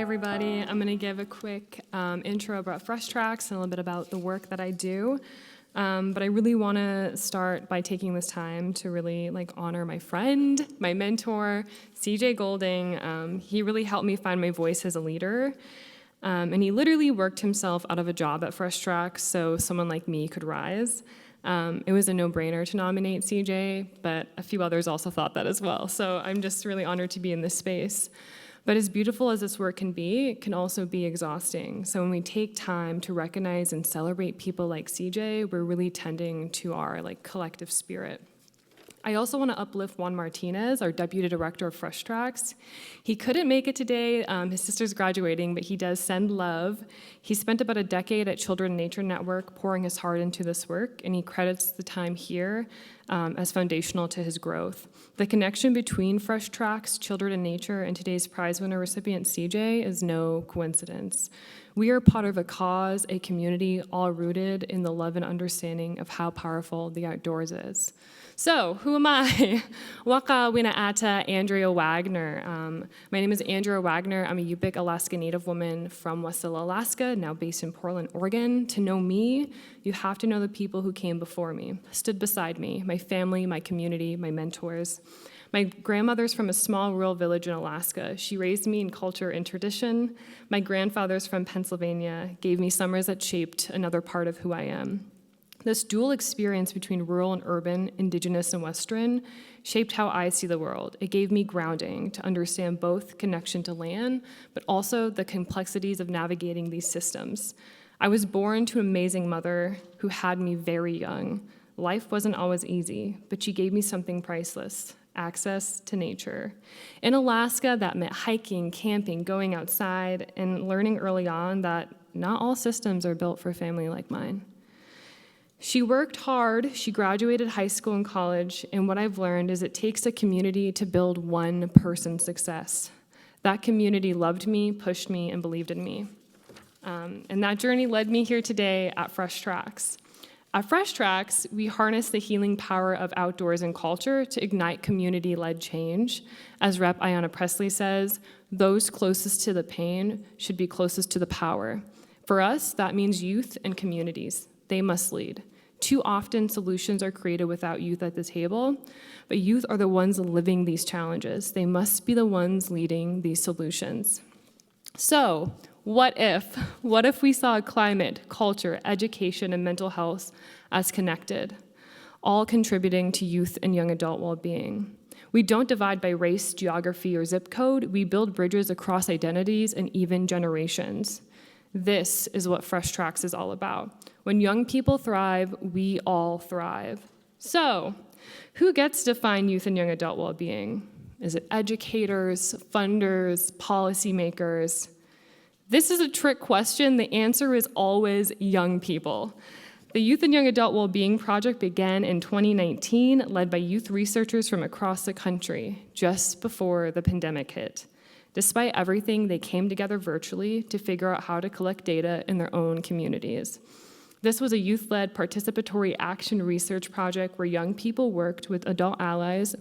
everybody. I'm going to give a quick intro about Fresh Tracks and a little bit about the work that I do. But I really want to start by taking this time to really honor my friend, my mentor, CJ Golding. He really helped me find my voice as a leader. And he literally worked himself out of a job at Fresh Tracks so someone like me could rise. It was a no-brainer to nominate CJ, but a few others also thought that as well. So I'm just really honored to be in this space. But as beautiful as this work can be, it can also be exhausting. So when we take time to recognize and celebrate people like CJ, we're really tending to our collective spirit. I also want to uplift Juan Martinez, our Deputy Director of Fresh Tracks. He couldn't make it today. His sister's graduating, but he does send love. He spent about a decade at Children in Nature Network pouring his heart into this work, and he credits the time here as foundational to his growth. The connection between Fresh Tracks, Children in Nature, and today's prize winner recipient CJ is no coincidence. We are part of a cause, a community, all rooted in the love and understanding of how powerful the outdoors is. So, who am I? Waka wina ata Andrea Wagner. My name is Andrea Wagner. I'm a Yupik Alaska Native woman from Wasilla, Alaska, now based in Portland, Oregon. To know me, you have to know the people who came before me, stood beside me, my family, my community, my mentors. My grandmother's from a small rural village in Alaska. She raised me in culture and tradition. My grandfather's from Pennsylvania, gave me summers that shaped another part of who I am. This dual experience between rural and urban, indigenous and Western, shaped how I see the world. It gave me grounding to understand both connection to land, but also the complexities of navigating these systems. I was born to an amazing mother who had me very young. Life wasn't always easy, but she gave me something priceless: access to nature. In Alaska, that meant hiking, camping, going outside, and learning early on that not all systems are built for a family like mine. She worked hard, she graduated high school and college, and what I've learned is it takes a community to build one person's success. That community loved me, pushed me, and believed in me. And that journey led me here today at Fresh Tracks. At Fresh Tracks, we harness the healing power of outdoors and culture to ignite community-led change. As Rep. Ayanna Presley says, those closest to the pain should be closest to the power. For us, that means youth and communities. They must lead. Too often, solutions are created without youth at the table, but youth are the ones living these challenges. They must be the ones leading these solutions. So, what if we saw climate, culture, education, and mental health as connected, all contributing to youth and young adult well-being? We don't divide by race, geography, or zip code. We build bridges across identities and even generations. This is what Fresh Tracks is all about. When young people thrive, we all thrive. So, who gets to define youth and young adult well-being? Is it educators, funders, policymakers? This is a trick question. The answer is always young people. The Youth and Young Adult Wellbeing Project began in 2019, led by youth researchers from across the country, just before the pandemic hit. Despite everything, they came together virtually to figure out how to collect data in their own communities. This was a youth-led participatory action research project where young people worked with adult allies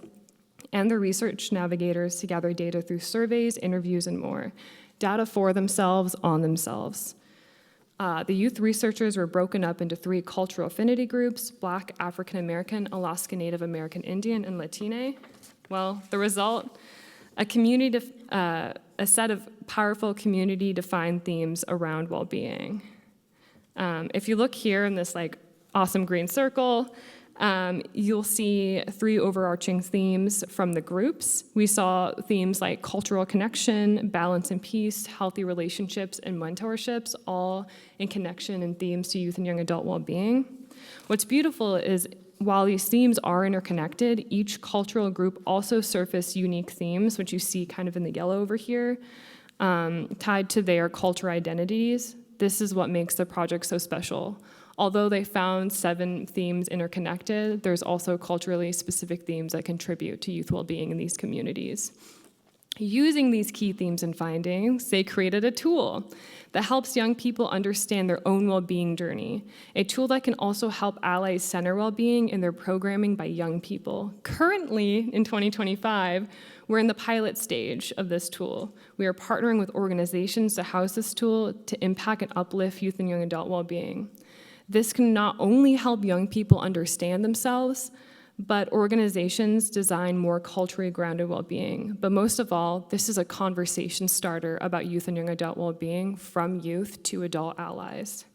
and the research navigators to gather data through surveys, interviews, and more. Data for themselves, on themselves. The youth researchers were broken up into 3 cultural affinity groups: Black, African American, Alaska Native American Indian, and Latine. Well, the result? A set of powerful community-defined themes around well-being. If you look here in this awesome green circle, you'll see 3 overarching themes from the groups. We saw themes like cultural connection, balance and peace, healthy relationships, and mentorships, all in connection and themes to youth and young adult well-being. What's beautiful is while these themes are interconnected, each cultural group also surfaced unique themes, which you see kind of in the yellow over here, tied to their cultural identities. This is what makes the project so special. Although they found 7 themes interconnected, there's also culturally specific themes that contribute to youth well-being in these communities. Using these key themes and findings, they created a tool that helps young people understand their own well-being journey, a tool that can also help allies center well-being in their programming by young people. Currently, in 2025, we're in the pilot stage of this tool. We are partnering with organizations to house this tool to impact and uplift youth and young adult well-being. This can not only help young people understand themselves, but organizations design more culturally grounded well-being. But most of all, this is a conversation starter about youth and young adult well-being from youth to adult allies.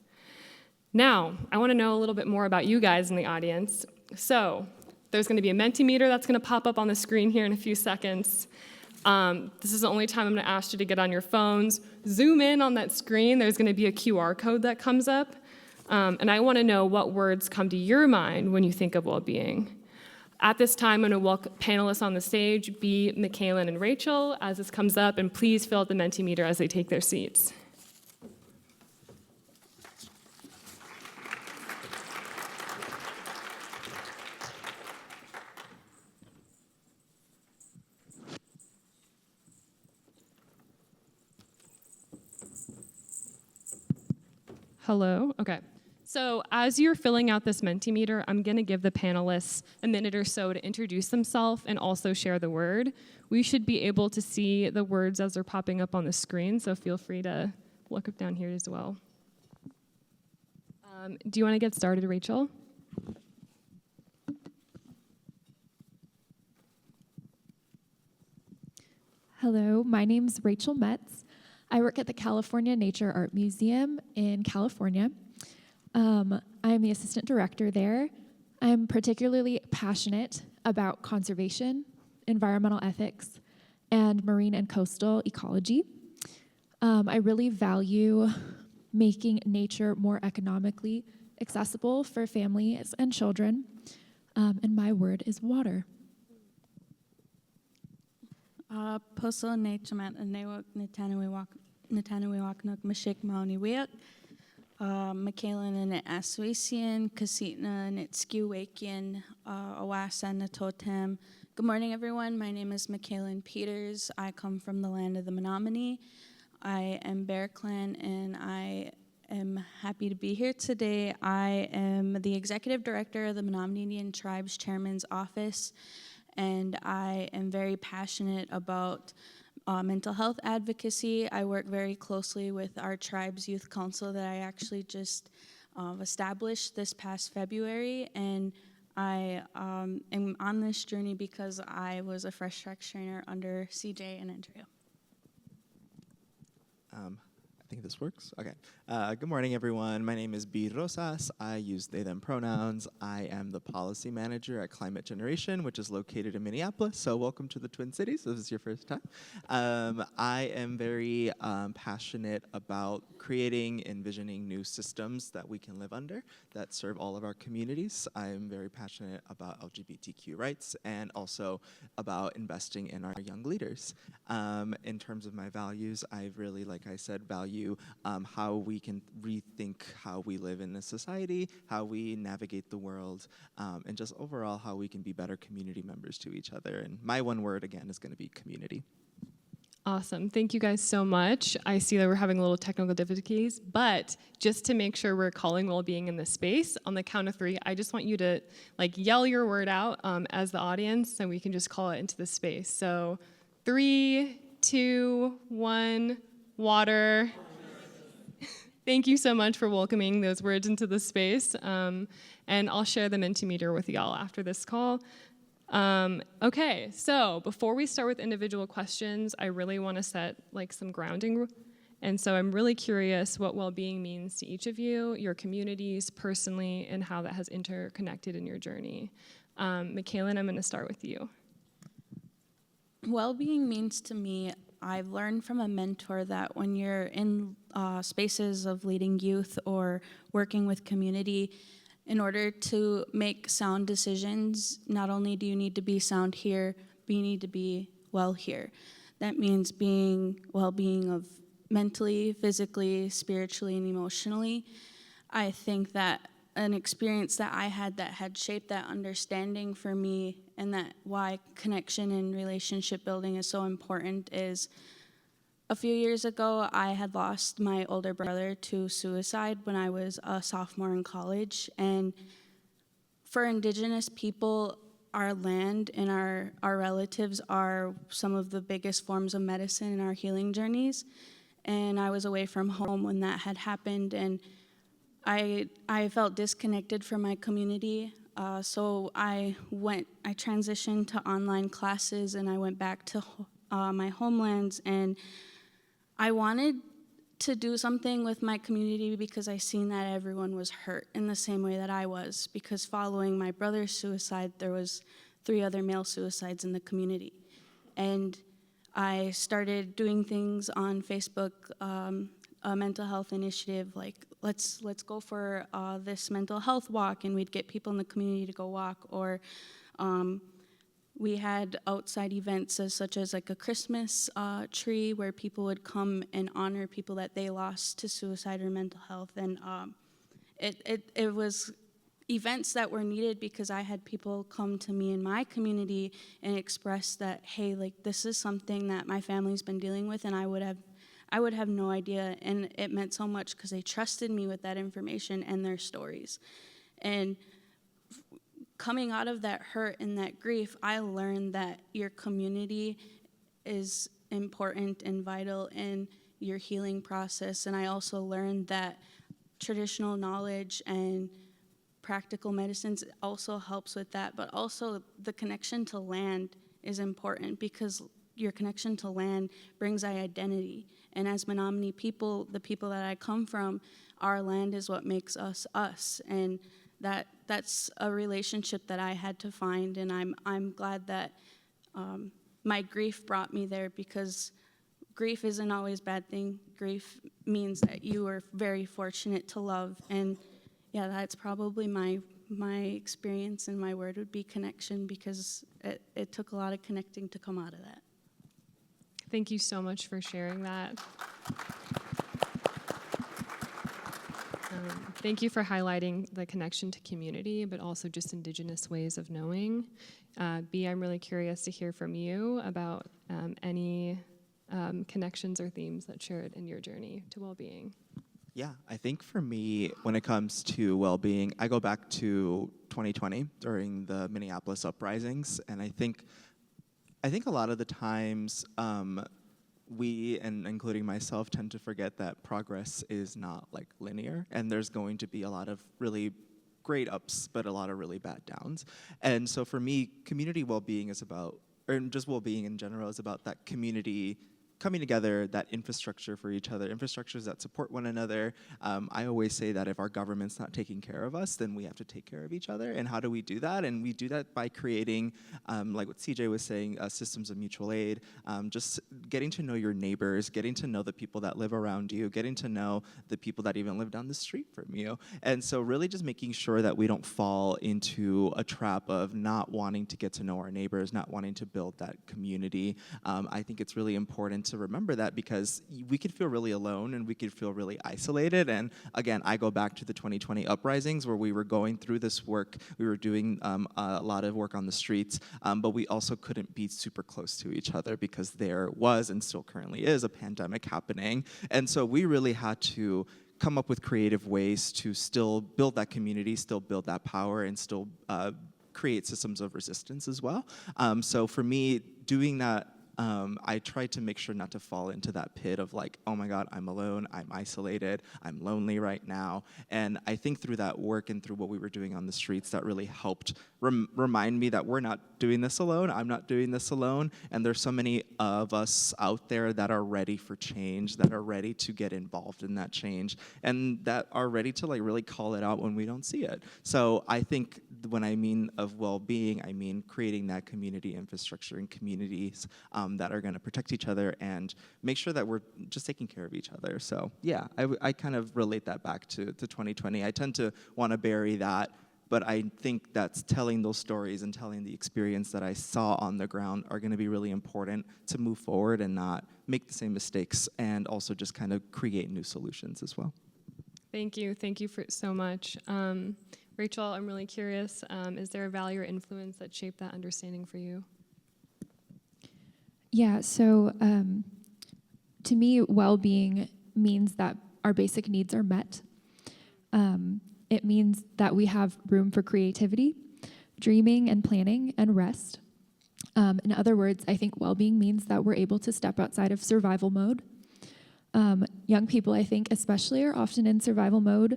Now, I want to know a little bit more about you guys in the audience. So, there's going to be a Mentimeter that's going to pop up on the screen here in a few seconds. This is the only time I'm going to ask you to get on your phones. Zoom in on that screen. There's going to be a QR code that comes up. And I want to know what words come to your mind when you think of well-being. At this time, I'm going to welcome panelists on the stage, B, McKaylin, and Rachel, as this comes up, and please fill out the Mentimeter as they take their seats. Hello? Okay. So as you're filling out this Mentimeter, I'm going to give the panelists a minute or so to introduce themselves and also share the word. We should be able to see the words as they're popping up on the screen, so feel free to look up down here as well. Do you want to get started, Rachel? Hello, my name's Rachel Metz. I work at the California Nature Art Museum in California. I am the assistant director there. I'm particularly passionate about conservation, environmental ethics, and marine and coastal ecology. I really value making nature more economically accessible for families and children. And my word is water. Puzzle nature Netanawiwak Mashik Mauni Wiak. McKaylin and Aswasian, Kasitna and Skiwakian, Awasa and Totem. Good morning, everyone. My name is McKaylin Peters. I come from the land of the Menominee. I am Bear Clan, and I am happy to be here today. I am the executive director of the Menominee Indian Tribes Chairman's Office, and I am very passionate about mental health advocacy. I work very closely with our tribe's youth council that I actually just established this past February, and I am on this journey because I was a fresh tracks trainer under CJ and Andrea. I think this works. Okay. Good morning, everyone. My name is B. Rosas. I use they, them pronouns. I am the policy manager at Climate Generation, which is located in Minneapolis. So welcome to the Twin Cities. This is your first time. I am very passionate about creating, envisioning new systems that we can live under that serve all of our communities. I am very passionate about LGBTQ rights and also about investing in our young leaders. In terms of my values, I really, like I said, value how we can rethink how we live in this society, how we navigate the world, and just overall how we can be better community members to each other. And my one word, again, is going to be community. Awesome. Thank you guys so much. I see that we're having a little technical difficulties, but just to make sure we're calling well-being in this space, on the count of 3, I just want you to yell your word out as the audience, and we can just call it into the space. So 3, 2, 1, water. Thank you so much for welcoming those words into the space, and I'll share the Mentimeter with y'all after this call. Okay, so before we start with individual questions, I really want to set some grounding, and so I'm really curious what well-being means to each of you, your communities, personally, and how that has interconnected in your journey. McKaylin, I'm going to start with you. Well-being means to me, I've learned from a mentor that when you're in spaces of leading youth or working with community, in order to make sound decisions, not only do you need to be sound here, but you need to be well here. That means well-being of mentally, physically, spiritually, and emotionally. I think that an experience that I had that had shaped that understanding for me and that why connection and relationship building is so important is a few years ago, I had lost my older brother to suicide when I was a sophomore in college. And for Indigenous people, our land and our relatives are some of the biggest forms of medicine in our healing journeys. And I was away from home when that had happened, and I felt disconnected from my community. So I transitioned to online classes, and I went back to my homelands, and I wanted to do something with my community because I seen that everyone was hurt in the same way that I was, because following my brother's suicide, there was 3 other male suicides in the community. And I started doing things on Facebook, a mental health initiative, like let's go for this mental health walk, and we'd get people in the community to go walk, or we had outside events such as like a Christmas tree where people would come and honor people that they lost to suicide or mental health. And it was events that were needed because I had people come to me in my community and express that, hey, like this is something that my family's been dealing with, and I would have no idea. And it meant so much because they trusted me with that information and their stories. And coming out of that hurt and that grief, I learned that your community is important and vital in your healing process. And I also learned that traditional knowledge and practical medicines also helps with that, but also the connection to land is important because your connection to land brings identity. And as Menominee people, the people that I come from, our land is what makes us us. And that's a relationship that I had to find, and I'm glad that my grief brought me there, because grief isn't always a bad thing. Grief means that you are very fortunate to love, and yeah, that's probably my experience, and my word would be connection, because it took a lot of connecting to come out of that. Thank you so much for sharing that. Thank you for highlighting the connection to community, but also just Indigenous ways of knowing. B, I'm really curious to hear from you about any connections or themes that shared in your journey to well-being. Yeah, I think for me, when it comes to well-being, I go back to 2020 during the Minneapolis uprisings, and I think a lot of the times we, and including myself, tend to forget that progress is not like linear, and there's going to be a lot of really great ups, but a lot of really bad downs. And so for me, community well-being is about, or just well-being in general, is about that community coming together, that infrastructure for each other, infrastructures that support one another. I always say that if our government's not taking care of us, then we have to take care of each other. And how do we do that? And we do that by creating, like what CJ was saying, systems of mutual aid, just getting to know your neighbors, getting to know the people that live around you, getting to know the people that even live down the street from you. And so really just making sure that we don't fall into a trap of not wanting to get to know our neighbors, not wanting to build that community. I think it's really important to remember that, because we could feel really alone and we could feel really isolated. And again, I go back to the 2020 uprisings where we were going through this work. We were doing a lot of work on the streets, but we also couldn't be super close to each other because there was, and still currently is, a pandemic happening. And so we really had to come up with creative ways to still build that community, still build that power, and still create systems of resistance as well. So for me, doing that, I try to make sure not to fall into that pit of like, oh my God, I'm alone, I'm isolated, I'm lonely right now. And I think through that work and through what we were doing on the streets, that really helped remind me that we're not doing this alone, I'm not doing this alone, and there's so many of us out there that are ready for change, that are ready to get involved in that change, and that are ready to like really call it out when we don't see it. So I think when I mean of well-being, I mean creating that community infrastructure and communities that are going to protect each other and make sure that we're just taking care of each other. So yeah, I kind of relate that back to 2020. I tend to want to bury that, but I think that's telling those stories and telling the experience that I saw on the ground are going to be really important to move forward and not make the same mistakes, and also just kind of create new solutions as well. Thank you for so much. Rachel, I'm really curious, is there a value or influence that shaped that understanding for you? Yeah, so to me, well-being means that our basic needs are met. It means that we have room for creativity, dreaming and planning, and rest. In other words, I think well-being means that we're able to step outside of survival mode. Young people, I think, especially, are often in survival mode.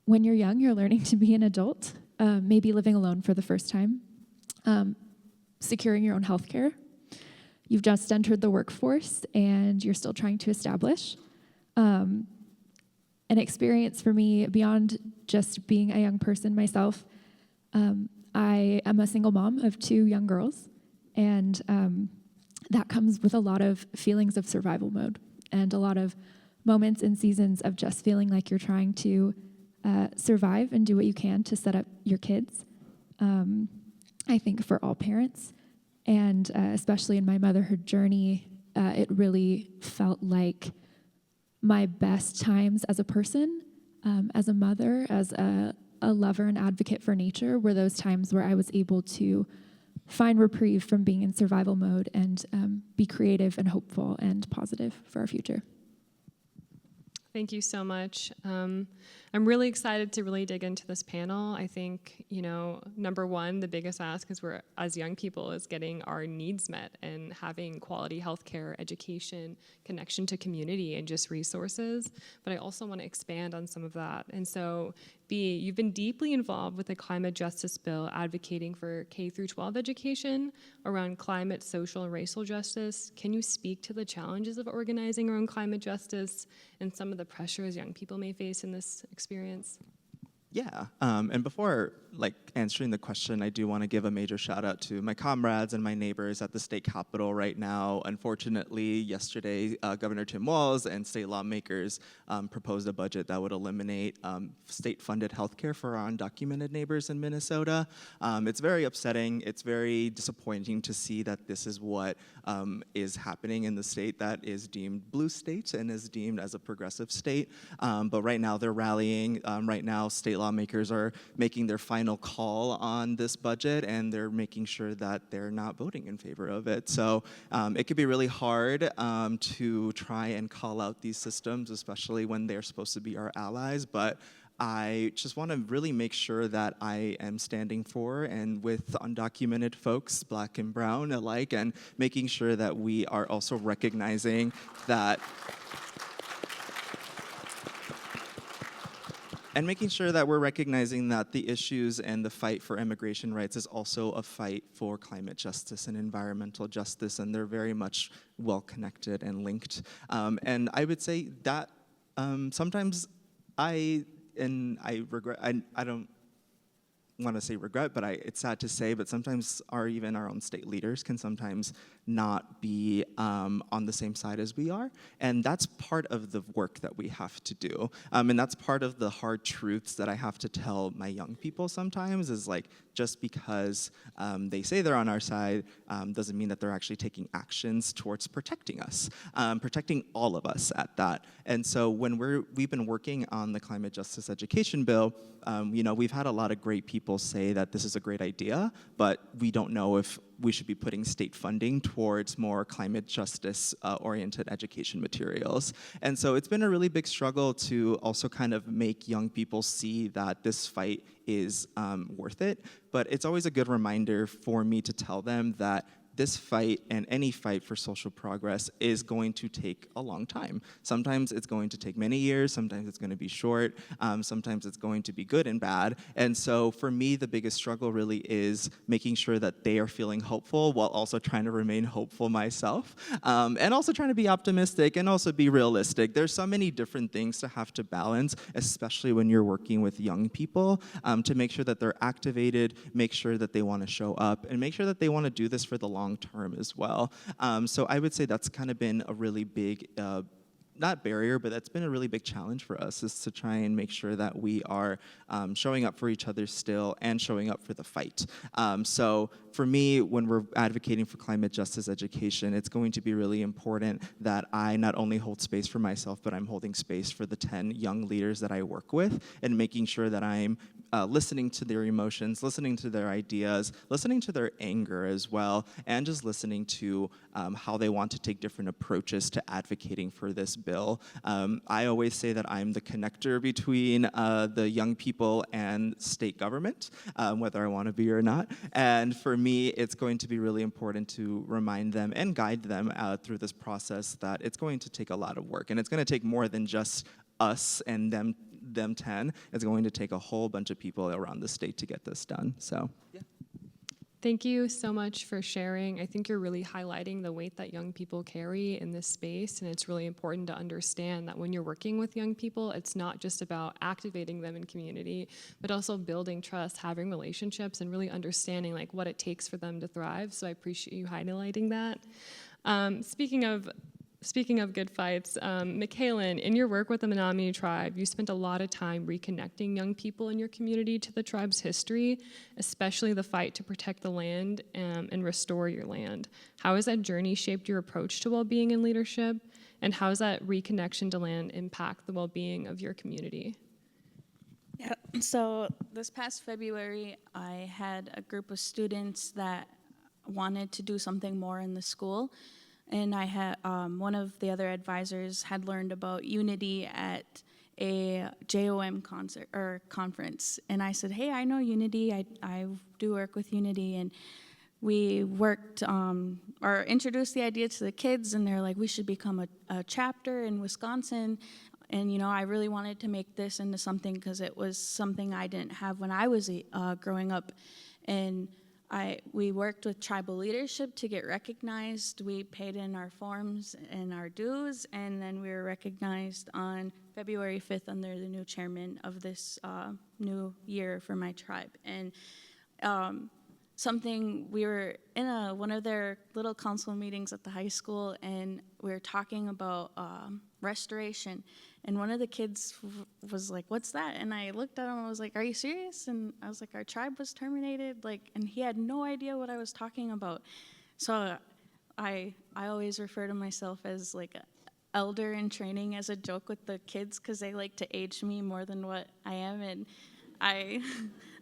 When you're young, you're learning to be an adult, maybe living alone for the first time, securing your own health care. You've just entered the workforce, and you're still trying to establish. An experience for me beyond just being a young person myself. I am a single mom of 2 young girls, and that comes with a lot of feelings of survival mode and a lot of moments and seasons of just feeling like you're trying to survive and do what you can to set up your kids. I think for all parents, and especially in my motherhood journey, it really felt like my best times as a person, as a mother, as a lover and advocate for nature, were those times where I was able to find reprieve from being in survival mode and be creative and hopeful and positive for our future. Thank you so much. I'm really excited to really dig into this panel. I think, number one, the biggest ask is we're, as young people, is getting our needs met and having quality healthcare, education, connection to community, and just resources. But I also want to expand on some of that. And so, B, you've been deeply involved with the climate justice bill, advocating for K through 12 education around climate, social, and racial justice. Can you speak to the challenges of organizing around climate justice and some of the pressures young people may face in this experience? Yeah, and before answering the question, I do want to give a major shout out to my comrades and my neighbors at the state capitol right now. Unfortunately, yesterday, Governor Tim Walz and state lawmakers proposed a budget that would eliminate state-funded healthcare for our undocumented neighbors in Minnesota. It's very upsetting. It's very disappointing to see that this is what is happening in the state that is deemed blue state and is deemed as a progressive state. But right now, they're rallying. Right now, state lawmakers are making their final call on this budget, and they're making sure that they're not voting in favor of it. So it could be really hard to try and call out these systems, especially when they're supposed to be our allies. But I just want to really make sure that I am standing for and with undocumented folks, Black and brown alike, and making sure that we are also recognizing that and making sure that we're recognizing that the issues and the fight for immigration rights is also a fight for climate justice and environmental justice, and they're very much well connected and linked. And I would say that sometimes I regret, I don't want to say regret, but it's sad to say, but sometimes even our own state leaders can sometimes not be on the same side as we are. And that's part of the work that we have to do. And that's part of the hard truths that I have to tell my young people sometimes is just because they say they're on our side doesn't mean that they're actually taking actions towards protecting us, protecting all of us at that. And so when we've been working on the climate justice education bill, we've had a lot of great people say that this is a great idea, but we don't know if we should be putting state funding towards more climate justice oriented education materials. And so it's been a really big struggle to also kind of make young people see that this fight is worth it. But it's always a good reminder for me to tell them that this fight and any fight for social progress is going to take a long time. Sometimes it's going to take many years, sometimes it's going to be short, sometimes it's going to be good and bad. And so for me, the biggest struggle really is making sure that they are feeling hopeful while also trying to remain hopeful myself, and also trying to be optimistic and also be realistic. There's so many different things to have to balance, especially when you're working with young people, to make sure that they're activated, make sure that they want to show up, and make sure that they want to do this for the long term as well. So I would say that's kind of been a really big not barrier, but that's been a really big challenge for us, is to try and make sure that we are showing up for each other still and showing up for the fight. So for me, when we're advocating for climate justice education, it's going to be really important that I not only hold space for myself, but I'm holding space for the 10 young leaders that I work with, and making sure that I'm listening to their emotions, listening to their ideas, listening to their anger as well, and just listening to how they want to take different approaches to advocating for this bill. I always say that I'm the connector between the young people and state government, whether I want to be or not. And for me, it's going to be really important to remind them and guide them through this process that it's going to take a lot of work, and it's going to take more than just us and them 10. It's going to take a whole bunch of people around the state to get this done. So, yeah. Thank you so much for sharing. I think you're really highlighting the weight that young people carry in this space, and it's really important to understand that when you're working with young people, it's not just about activating them in community, but also building trust, having relationships, and really understanding like what it takes for them to thrive. So I appreciate you highlighting that. Speaking of good fights, McKaylin, in your work with the Menominee tribe, you spent a lot of time reconnecting young people in your community to the tribe's history, especially the fight to protect the land and restore your land. How has that journey shaped your approach to well-being and leadership? And how does that reconnection to land impact the well-being of your community? Yeah, so this past February, I had a group of students that wanted to do something more in the school. And I had one of the other advisors had learned about Unity at a JOM concert or conference, and I said, "Hey, I know Unity. I do work with Unity," and we worked or introduced the idea to the kids, and they're like, "We should become a chapter in Wisconsin." And I really wanted to make this into something because it was something I didn't have when I was growing up, and we worked with tribal leadership to get recognized. We paid in our forms and our dues, and then we were recognized on February 5th under the new chairman of this new year for my tribe. And we were in one of their little council meetings at the high school, and we were talking about restoration. And one of the kids was like, "What's that?" And I looked at him and I was like, "Are you serious?" And I was like, "Our tribe was terminated." And he had no idea what I was talking about. So I always refer to myself as like an elder in training as a joke with the kids because they like to age me more than what I am. And I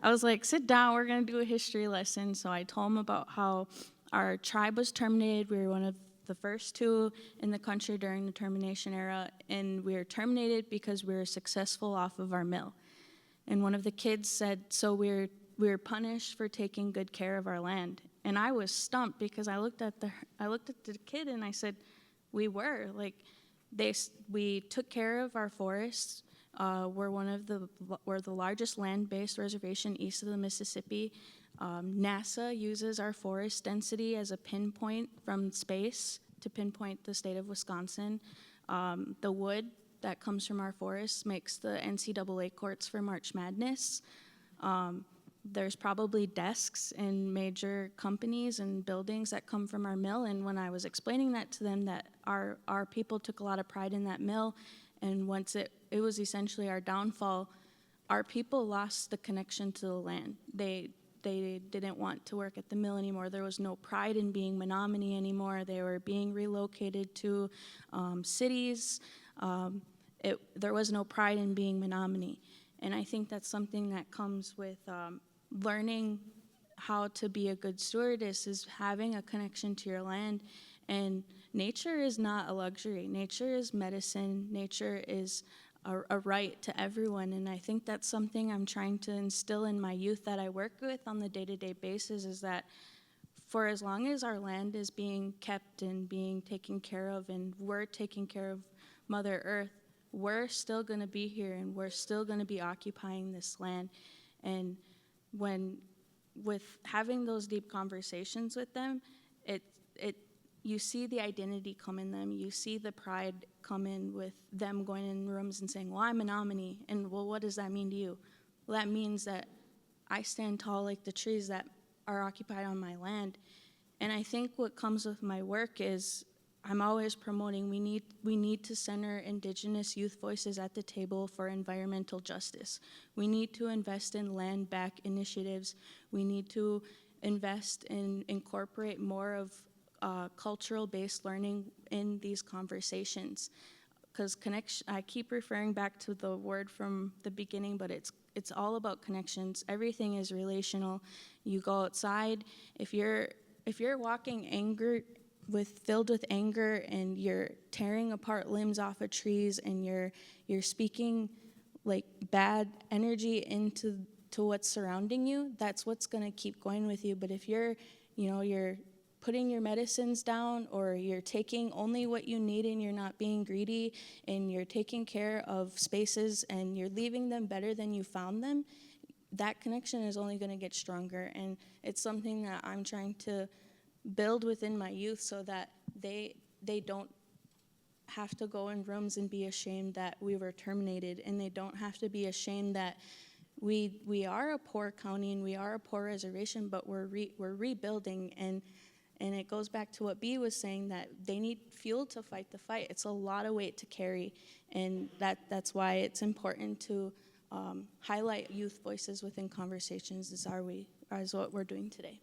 was like, "Sit down, we're going to do a history lesson." So I told him about how our tribe was terminated. We were one of the first two in the country during the termination era, and we were terminated because we were successful off of our mill. And one of the kids said, "So we were punished for taking good care of our land." And I was stumped because I looked at the kid and I said, "We were we took care of our forests. We're the largest land-based reservation east of the Mississippi. NASA uses our forest density as a pinpoint from space to pinpoint the state of Wisconsin. The wood that comes from our forests makes the NCAA courts for March Madness. There's probably desks in major companies and buildings that come from our mill." And when I was explaining that to them, that our people took a lot of pride in that mill, and once it was essentially our downfall, our people lost the connection to the land. They didn't want to work at the mill anymore. There was no pride in being Menominee anymore. They were being relocated to cities. There was no pride in being Menominee. And I think that's something that comes with learning how to be a good stewardess, is having a connection to your land. And nature is not a luxury. Nature is medicine. Nature is a right to everyone, and I think that's something I'm trying to instill in my youth that I work with on the day-to-day basis, is that for as long as our land is being kept and being taken care of, and we're taking care of Mother Earth, we're still going to be here, and we're still going to be occupying this land. And with having those deep conversations with them, you see the identity come in them. You see the pride come in with them going in rooms and saying, "Well, I'm Menominee," and "Well, what does that mean to you?" Well, that means that I stand tall like the trees that are occupied on my land. And I think what comes with my work is I'm always promoting we need to center Indigenous youth voices at the table for environmental justice. We need to invest in land back initiatives. We need to invest in incorporate more of cultural-based learning in these conversations. Because connection, I keep referring back to the word from the beginning, but it's all about connections. Everything is relational. You go outside, if you're walking filled with anger and you're tearing apart limbs off of trees and you're speaking like bad energy into what's surrounding you, that's what's going to keep going with you. But if you're putting your medicines down, or you're taking only what you need and you're not being greedy, and you're taking care of spaces and you're leaving them better than you found them, that connection is only going to get stronger. And it's something that I'm trying to build within my youth so that they don't have to go in rooms and be ashamed that we were terminated, and they don't have to be ashamed that we are a poor county and we are a poor reservation, but we're rebuilding. And it goes back to what B was saying, that they need fuel to fight the fight. It's a lot of weight to carry, and that's why it's important to highlight youth voices within conversations as what we're doing today.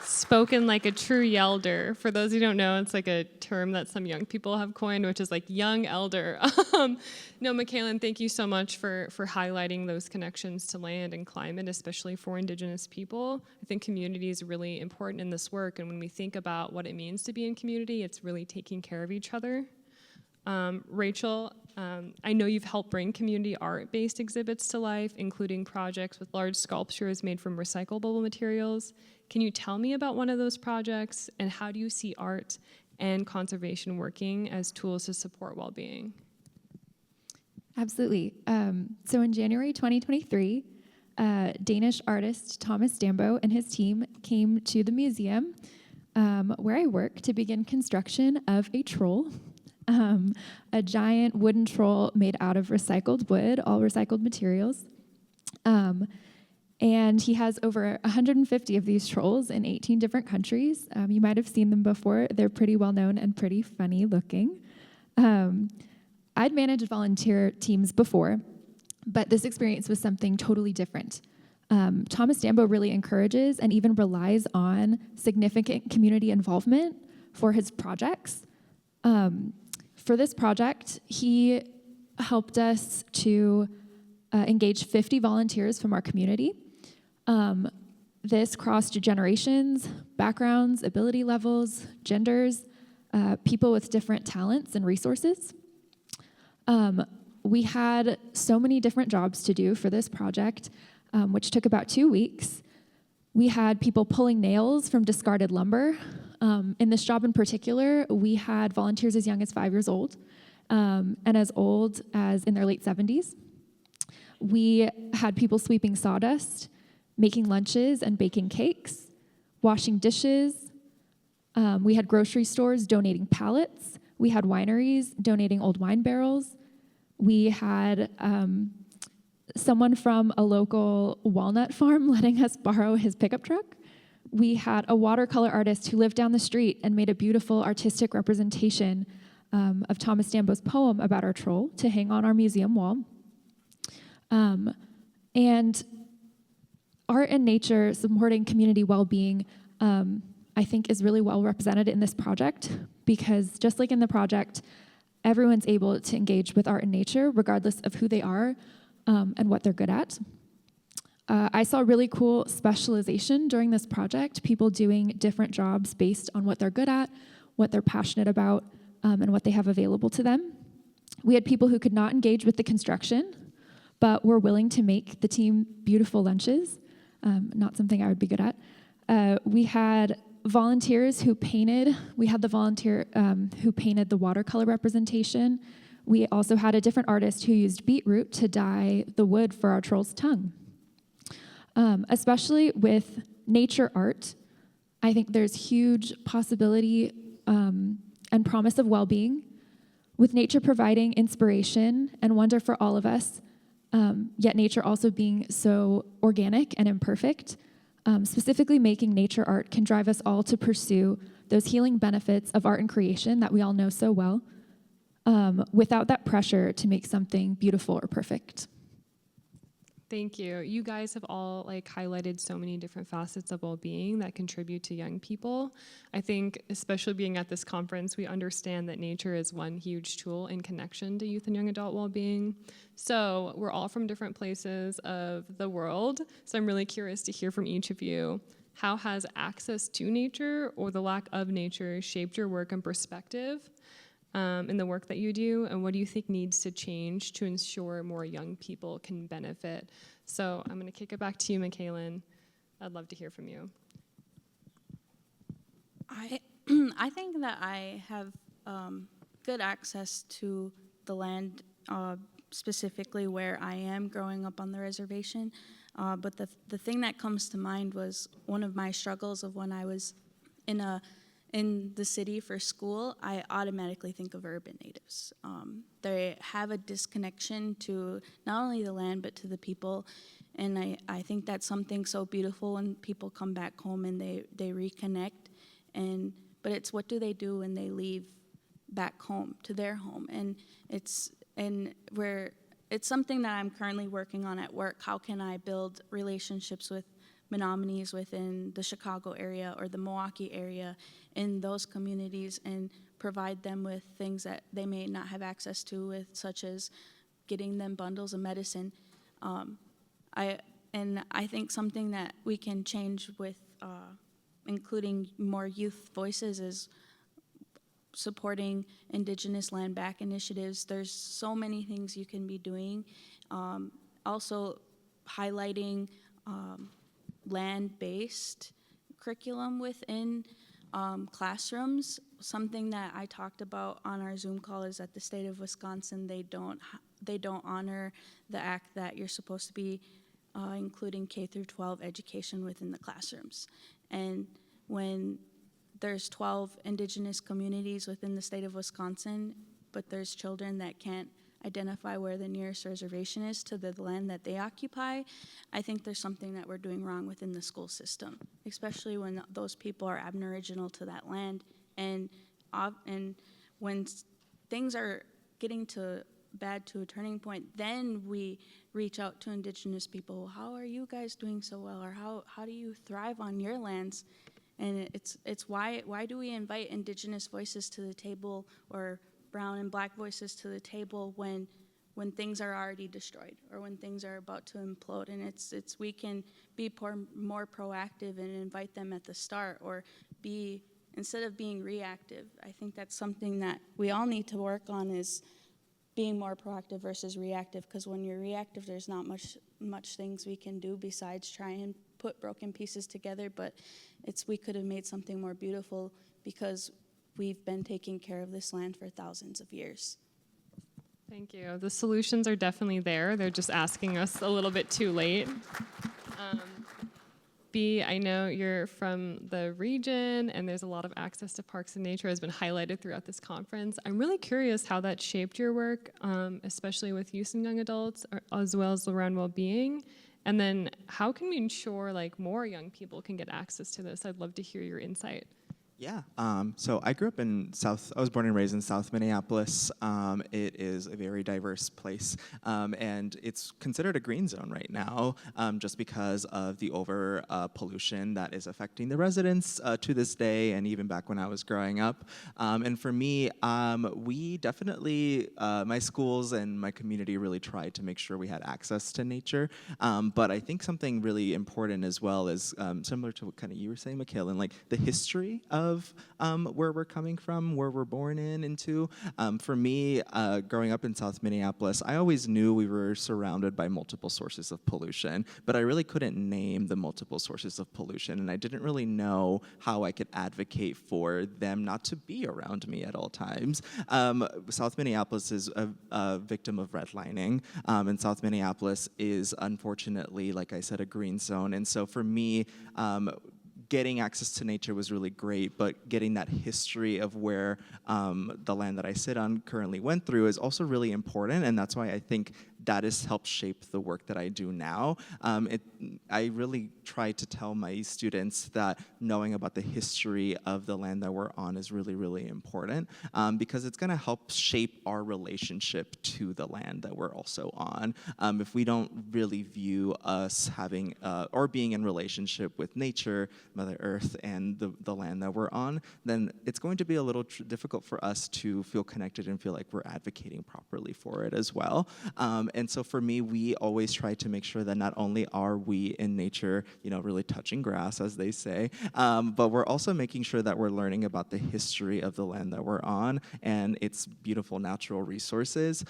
Spoken like a true yelder. For those who don't know, it's like a term that some young people have coined, which is like young elder. No, McKaylin, thank you so much for highlighting those connections to land and climate, especially for Indigenous people. I think community is really important in this work, and when we think about what it means to be in community, it's really taking care of each other. Rachel, I know you've helped bring community art-based exhibits to life, including projects with large sculptures made from recyclable materials. Can you tell me about one of those projects, and how do you see art and conservation working as tools to support well-being? Absolutely. So in January 2023, Danish artist Thomas Dambo and his team came to the museum where I work to begin construction of a troll. A giant wooden troll made out of recycled wood, all recycled materials. And he has over 150 of these trolls in 18 different countries. You might have seen them before. They're pretty well known and pretty funny looking. I'd managed volunteer teams before, but this experience was something totally different. Thomas Dambo really encourages and even relies on significant community involvement for his projects. For this project, he helped us to engage 50 volunteers from our community. This crossed generations, backgrounds, ability levels, genders, people with different talents and resources. We had so many different jobs to do for this project, which took about 2 weeks. We had people pulling nails from discarded lumber. In this job in particular, we had volunteers as young as 5 years old, and as old as in their late 70s. We had people sweeping sawdust, making lunches and baking cakes, washing dishes. We had grocery stores donating pallets. We had wineries donating old wine barrels. We had someone from a local walnut farm letting us borrow his pickup truck. We had a watercolor artist who lived down the street and made a beautiful artistic representation of Thomas Dambo's poem about our troll to hang on our museum wall. And art and nature supporting community well-being, I think, is really well represented in this project, because just like in the project, everyone's able to engage with art and nature regardless of who they are and what they're good at. I saw really cool specialization during this project, people doing different jobs based on what they're good at, what they're passionate about, and what they have available to them. We had people who could not engage with the construction, but were willing to make the team beautiful lunches, not something I would be good at. We had volunteers who painted. We had the volunteer who painted the watercolor representation. We also had a different artist who used beetroot to dye the wood for our troll's tongue. Especially with nature art, I think there's huge possibility and promise of well-being, with nature providing inspiration and wonder for all of us, yet nature also being so organic and imperfect. Specifically, making nature art can drive us all to pursue those healing benefits of art and creation that we all know so well, without that pressure to make something beautiful or perfect. Thank you. You guys have all highlighted so many different facets of well-being that contribute to young people. I think, especially being at this conference, we understand that nature is one huge tool in connection to youth and young adult well-being. So we're all from different places of the world. So I'm really curious to hear from each of you. How has access to nature or the lack of nature shaped your work and perspective in the work that you do, and what do you think needs to change to ensure more young people can benefit? So I'm going to kick it back to you, McKaylin. I'd love to hear from you. I think that I have good access to the land, specifically where I am growing up on the reservation. But the thing that comes to mind was one of my struggles of when I was in the city for school. I automatically think of urban natives. They have a disconnection to not only the land, but to the people. And I think that's something so beautiful when people come back home and they reconnect. But it's what do they do when they leave back home to their home? And it's something that I'm currently working on at work. How can I build relationships with Menominees within the Chicago area or the Milwaukee area in those communities and provide them with things that they may not have access to, such as getting them bundles of medicine. I think something that we can change with including more youth voices is supporting Indigenous land back initiatives. There's so many things you can be doing. Also highlighting land-based curriculum within classrooms. Something that I talked about on our Zoom call is that the state of Wisconsin, they don't honor the act that you're supposed to be including K through 12 education within the classrooms. And when there's 12 Indigenous communities within the state of Wisconsin, but there's children that can't identify where the nearest reservation is to the land that they occupy, I think there's something that we're doing wrong within the school system, especially when those people are aboriginal to that land. And when things are getting bad to a turning point, then we reach out to Indigenous people. How are you guys doing so well? Or how do you thrive on your lands? And it's why do we invite Indigenous voices to the table or brown and black voices to the table when things are already destroyed or when things are about to implode? And it's we can be more proactive and invite them at the start, or instead of being reactive. I think that's something that we all need to work on, is being more proactive versus reactive, because when you're reactive, there's not much things we can do besides try and put broken pieces together. But we could have made something more beautiful because we've been taking care of this land for thousands of years. Thank you. The solutions are definitely there. They're just asking us a little bit too late. B, I know you're from the region and there's a lot of access to parks and nature has been highlighted throughout this conference. I'm really curious how that shaped your work, especially with youth and young adults, as well as around well-being. And then how can we ensure more young people can get access to this? I'd love to hear your insight. Yeah, so I grew up I was born and raised in South Minneapolis. It is a very diverse place, and it's considered a green zone right now, just because of the over pollution that is affecting the residents to this day, and even back when I was growing up. And for me, we definitely, my schools and my community really tried to make sure we had access to nature. But I think something really important as well is similar to what kind of you were saying, McKaylin, the history of where we're coming from, where we're born into. For me, growing up in South Minneapolis, I always knew we were surrounded by multiple sources of pollution, but I really couldn't name the multiple sources of pollution, and I didn't really know how I could advocate for them not to be around me at all times. South Minneapolis is a victim of redlining, and South Minneapolis is unfortunately, like I said, a green zone. And so for me, getting access to nature was really great, but getting that history of where the land that I sit on currently went through is also really important, and that's why I think that has helped shape the work that I do now. I really try to tell my students that knowing about the history of the land that we're on is really, really important, because it's going to help shape our relationship to the land that we're also on. If we don't really view us having or being in relationship with nature, Mother Earth, and the land that we're on, then it's going to be a little difficult for us to feel connected and feel like we're advocating properly for it as well. And so for me, we always try to make sure that not only are we in nature, really touching grass, as they say, but we're also making sure that we're learning about the history of the land that we're on and its beautiful natural resources.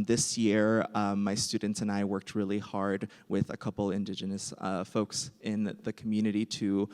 This year, my students and I worked really hard with a couple indigenous folks in the community to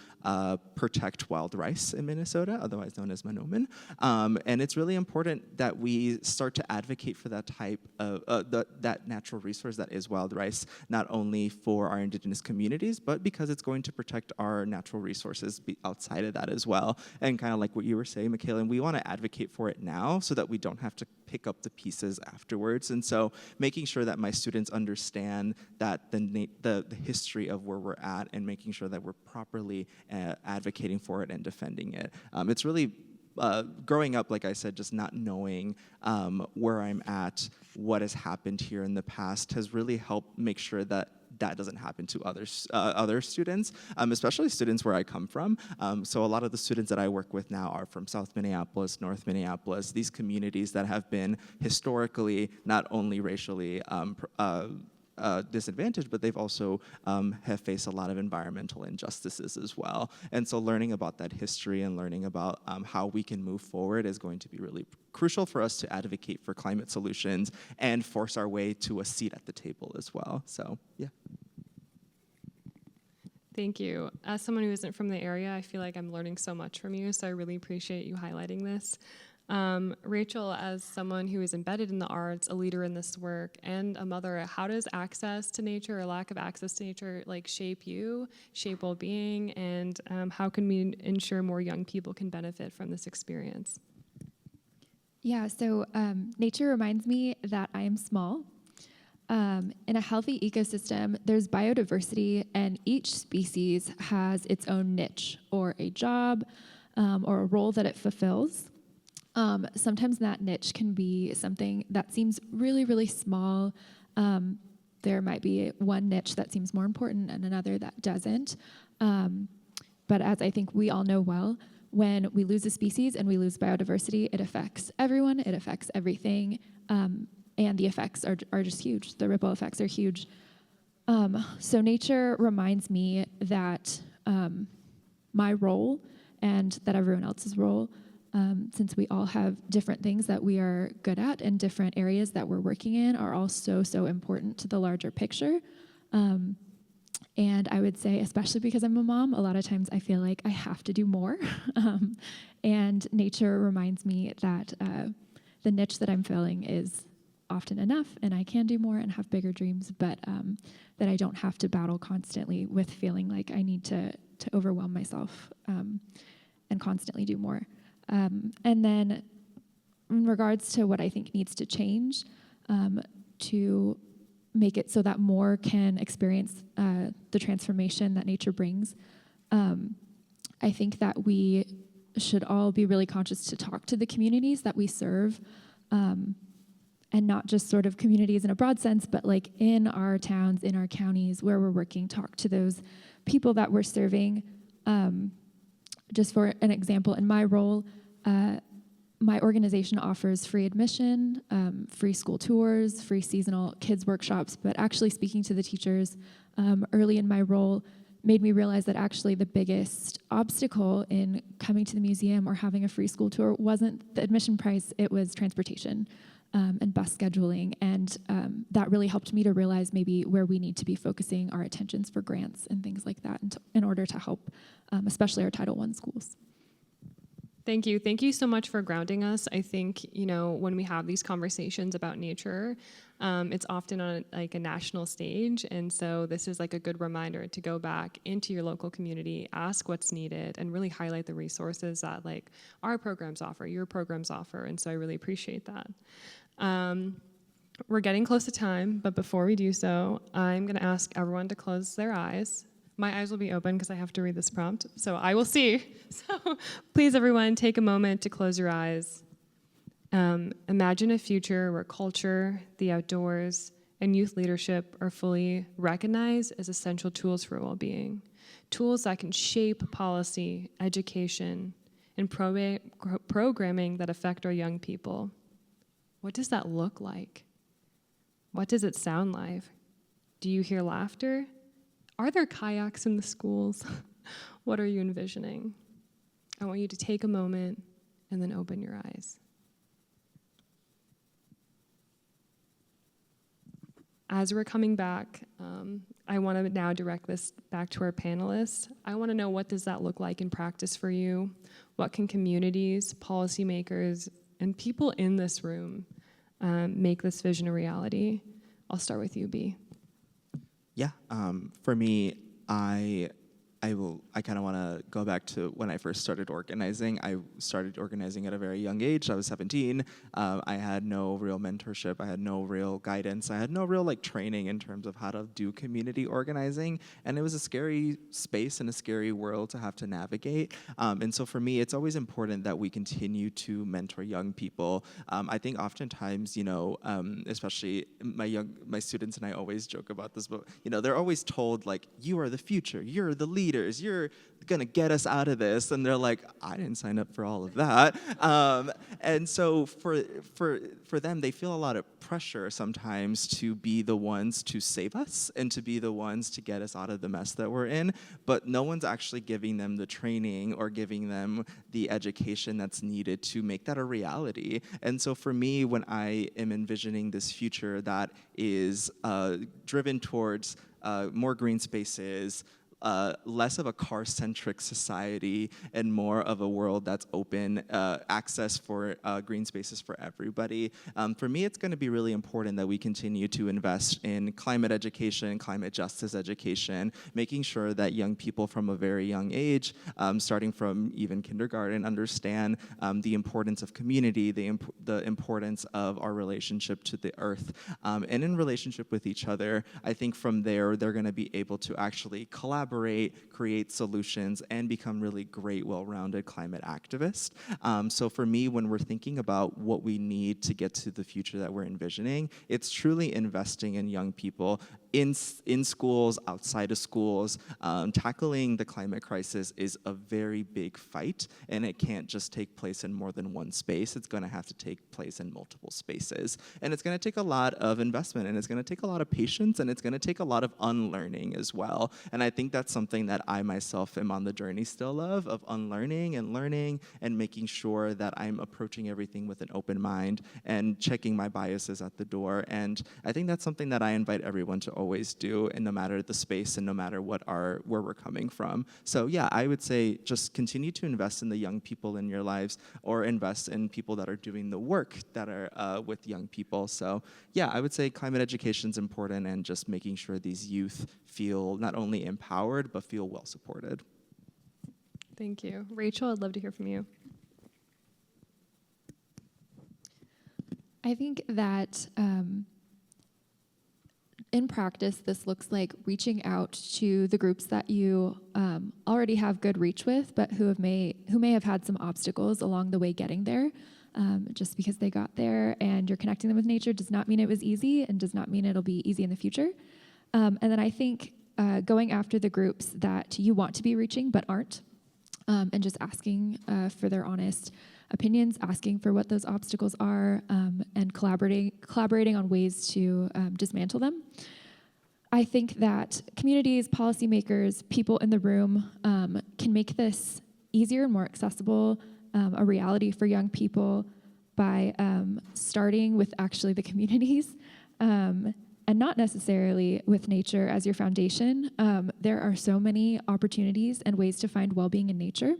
protect wild rice in Minnesota, otherwise known as manomin. And it's really important that we start to advocate for that type of that natural resource that is wild rice, not only for our indigenous communities, but because it's going to protect our natural resources outside of that as well. And kind of like what you were saying, McKaylin, we want to advocate for it now so that we don't have to pick up the pieces afterwards. And so making sure that my students understand that the history of where we're at and making sure that we're properly advocating for it and defending it. It's really growing up, like I said, just not knowing where I'm at, what has happened here in the past has really helped make sure that doesn't happen to other students, especially students where I come from. So a lot of the students that I work with now are from South Minneapolis, North Minneapolis, these communities that have been historically not only racially disadvantaged, but they've also have faced a lot of environmental injustices as well. And so learning about that history and learning about how we can move forward is going to be really crucial for us to advocate for climate solutions and force our way to a seat at the table as well. So, yeah. Thank you. As someone who isn't from the area, I feel like I'm learning so much from you, so I really appreciate you highlighting this. Rachel, as someone who is embedded in the arts, a leader in this work, and a mother, how does access to nature or lack of access to nature shape you, shape well-being, and how can we ensure more young people can benefit from this experience? Yeah, so nature reminds me that I am small. In a healthy ecosystem, there's biodiversity, and each species has its own niche or a job or a role that it fulfills. Sometimes that niche can be something that seems really, really small. There might be one niche that seems more important and another that doesn't. But as I think we all know well, when we lose a species and we lose biodiversity, it affects everyone, it affects everything, and the effects are just huge. The ripple effects are huge. So nature reminds me that my role and that everyone else's role, since we all have different things that we are good at and different areas that we're working in, are all so, so important to the larger picture. And I would say, especially because I'm a mom, a lot of times I feel like I have to do more. And nature reminds me that the niche that I'm filling is often enough, and I can do more and have bigger dreams, but that I don't have to battle constantly with feeling like I need to overwhelm myself and constantly do more. And then in regards to what I think needs to change to make it so that more can experience the transformation that nature brings, I think that we should all be really conscious to talk to the communities that we serve, and not just sort of communities in a broad sense, but in our towns, in our counties where we're working, talk to those people that we're serving. Just for an example, in my role, my organization offers free admission, free school tours, free seasonal kids workshops, but actually speaking to the teachers early in my role made me realize that actually the biggest obstacle in coming to the museum or having a free school tour wasn't the admission price, it was transportation and bus scheduling, and that really helped me to realize maybe where we need to be focusing our attentions for grants and things like that in order to help, especially our Title I schools. Thank you. Thank you so much for grounding us. I think, when we have these conversations about nature, it's often on a national stage. And so this is a good reminder to go back into your local community, ask what's needed, and really highlight the resources that our programs offer, your programs offer. And so I really appreciate that. we're getting close to time, but before we do so, I'm going to ask everyone to close their eyes. My eyes will be open because I have to read this prompt, so I will see. So please, everyone, take a moment to close your eyes. Imagine a future where culture, the outdoors, and youth leadership are fully recognized as essential tools for well-being, tools that can shape policy, education, and programming that affect our young people. What does that look like? What does it sound like? Do you hear laughter? Are there kayaks in the schools? What are you envisioning? I want you to take a moment and then open your eyes. As we're coming back, I want to now direct this back to our panelists. I want to know, what does that look like in practice for you? What can communities, policymakers, and people in this room make this vision a reality? I'll start with you, B. Yeah, for me, I kind of want to go back to when I first started organizing. I started organizing at a very young age. I was 17. I had no real mentorship. I had no real guidance. I had no real training in terms of how to do community organizing. And it was a scary space and a scary world to have to navigate. And so for me, it's always important that we continue to mentor young people. I think oftentimes, especially my students and I always joke about this, but they're always told you are the future, you're the leaders, you're gonna get us out of this, and they're like, I didn't sign up for all of that. And so for them, they feel a lot of pressure sometimes to be the ones to save us and to be the ones to get us out of the mess that we're in, but no one's actually giving them the training or giving them the education that's needed to make that a reality. And so for me, when I am envisioning this future that is driven towards more green spaces, less of a car-centric society and more of a world that's open, access for green spaces for everybody. For me, it's going to be really important that we continue to invest in climate education, climate justice education, making sure that young people from a very young age, starting from even kindergarten, understand the importance of community, the importance of our relationship to the earth, and in relationship with each other. I think from there, they're going to be able to actually collaborate, create solutions, and become really great, well-rounded climate activists. So for me, when we're thinking about what we need to get to the future that we're envisioning, it's truly investing in young people in schools, outside of schools. Tackling the climate crisis is a very big fight, and it can't just take place in more than one space. It's going to have to take place in multiple spaces. And it's going to take a lot of investment, and it's going to take a lot of patience, and it's going to take a lot of unlearning as well. And I think that's something that I myself am on the journey still of unlearning and learning and making sure that I'm approaching everything with an open mind and checking my biases at the door. And I think that's something that I invite everyone to always do, and no matter the space and no matter where we're coming from. So yeah, I would say just continue to invest in the young people in your lives, or invest in people that are doing the work that are with young people. So yeah, I would say climate education is important, and just making sure these youth feel not only empowered, but feel well supported. Thank you. Rachel, I'd love to hear from you. I think that in practice, this looks like reaching out to the groups that you already have good reach with, but who may have had some obstacles along the way getting there. Just because they got there and you're connecting them with nature does not mean it was easy, and does not mean it'll be easy in the future. And then I think going after the groups that you want to be reaching but aren't, and just asking for their honest opinions, asking for what those obstacles are, and collaborating on ways to dismantle them. I think that communities, policymakers, people in the room can make this easier and more accessible, a reality for young people by starting with actually the communities, and not necessarily with nature as your foundation. There are so many opportunities and ways to find well-being in nature.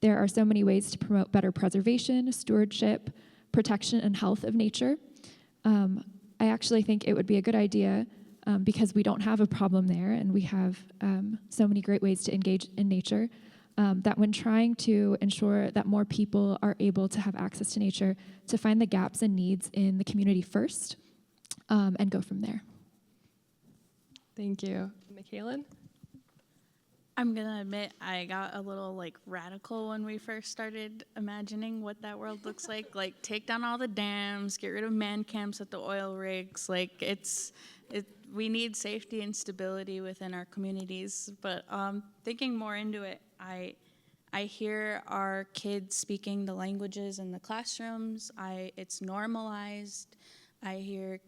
There are so many ways to promote better preservation, stewardship, protection, and health of nature. I actually think it would be a good idea, because we don't have a problem there, and we have so many great ways to engage in nature, that when trying to ensure that more people are able to have access to nature, to find the gaps and needs in the community first, and go from there. Thank you. McKaylin? I'm gonna admit I got a little radical when we first started imagining what that world looks like. Like take down all the dams, get rid of man camps at the oil rigs. We need safety and stability within our communities. But thinking more into it, I hear our kids speaking the languages in the classrooms. It's normalized. I hear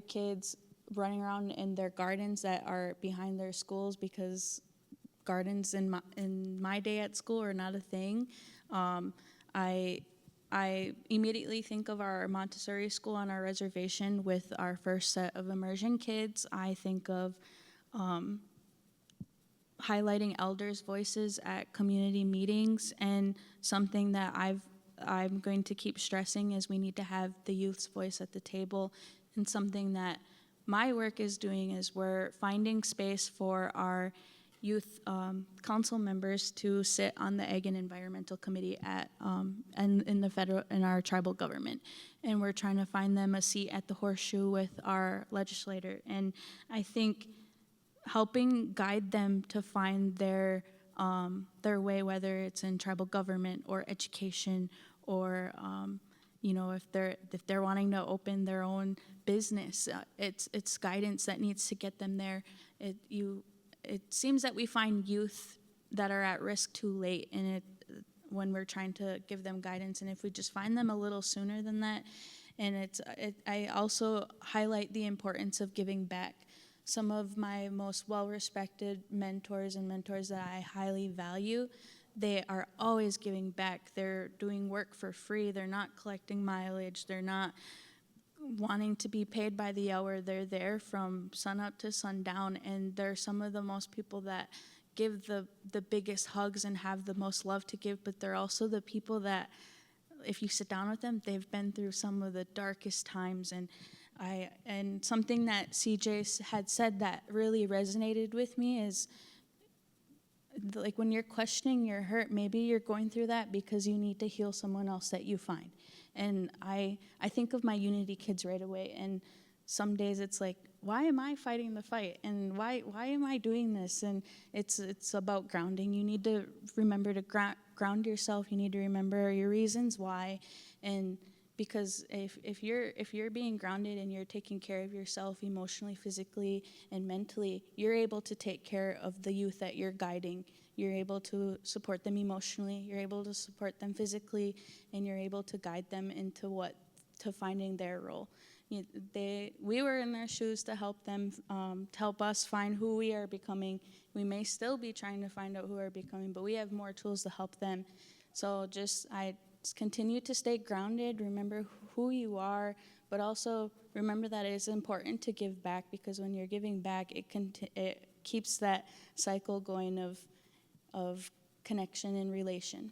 kids running around in their gardens that are behind their schools because gardens in my day at school are not a thing. I immediately think of our Montessori school on our reservation with our first set of immersion kids. I think of highlighting elders' voices at community meetings, and something that I'm going to keep stressing is we need to have the youth's voice at the table. And something that my work is doing is we're finding space for our youth council members to sit on the Ag and Environmental Committee in our tribal government, and we're trying to find them a seat at the horseshoe with our legislator. And I think helping guide them to find their way, whether it's in tribal government or education, or if they're wanting to open their own business, it's guidance that needs to get them there. It seems that we find youth that are at risk too late when we're trying to give them guidance, and if we just find them a little sooner than that. And I also highlight the importance of giving back. Some of my most well-respected mentors and mentors that I highly value, they are always giving back. They're doing work for free. They're not collecting mileage. They're not wanting to be paid by the hour. They're there from sunup to sundown, and they're some of the most people that give the biggest hugs and have the most love to give, but they're also the people that, if you sit down with them, they've been through some of the darkest times. And something that CJ had said that really resonated with me is, when you're questioning your hurt, maybe you're going through that because you need to heal someone else that you find. And I think of my Unity kids right away, and some days it's like, why am I fighting the fight? And why am I doing this? And it's about grounding. You need to remember to ground yourself. You need to remember your reasons why. And because if you're being grounded and you're taking care of yourself emotionally, physically, and mentally, you're able to take care of the youth that you're guiding. You're able to support them emotionally, you're able to support them physically, and you're able to guide them to finding their role. We were in their shoes to help them, to help us find who we are becoming. We may still be trying to find out who we're becoming, but we have more tools to help them. So I continue to stay grounded, remember who you are, but also remember that it is important to give back, because when you're giving back, it keeps that cycle going of connection and relation.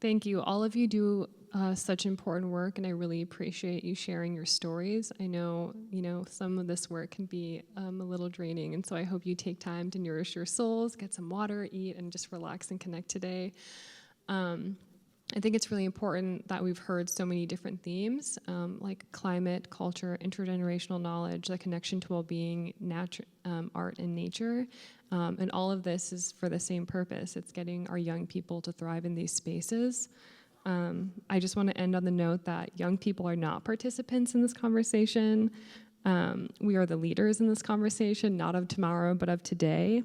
Thank you. All of you do such important work, and I really appreciate you sharing your stories. I know, some of this work can be a little draining, and so I hope you take time to nourish your souls, get some water, eat, and just relax and connect today. I think it's really important that we've heard so many different themes, like climate, culture, intergenerational knowledge, the connection to well-being, art, and nature. And all of this is for the same purpose. It's getting our young people to thrive in these spaces. I just want to end on the note that young people are not participants in this conversation. We are the leaders in this conversation, not of tomorrow, but of today.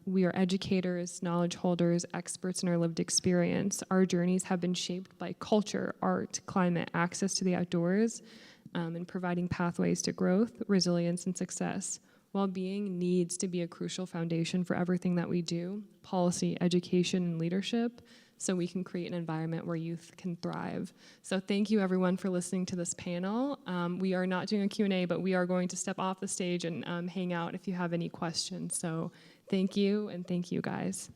We are educators, knowledge holders, experts in our lived experience. Our journeys have been shaped by culture, art, climate, access to the outdoors, and providing pathways to growth, resilience, and success. Well-being needs to be a crucial foundation for everything that we do, policy, education, and leadership, so we can create an environment where youth can thrive. So thank you, everyone, for listening to this panel. We are not doing a Q&A, but we are going to step off the stage and hang out if you have any questions. So thank you, and thank you, guys.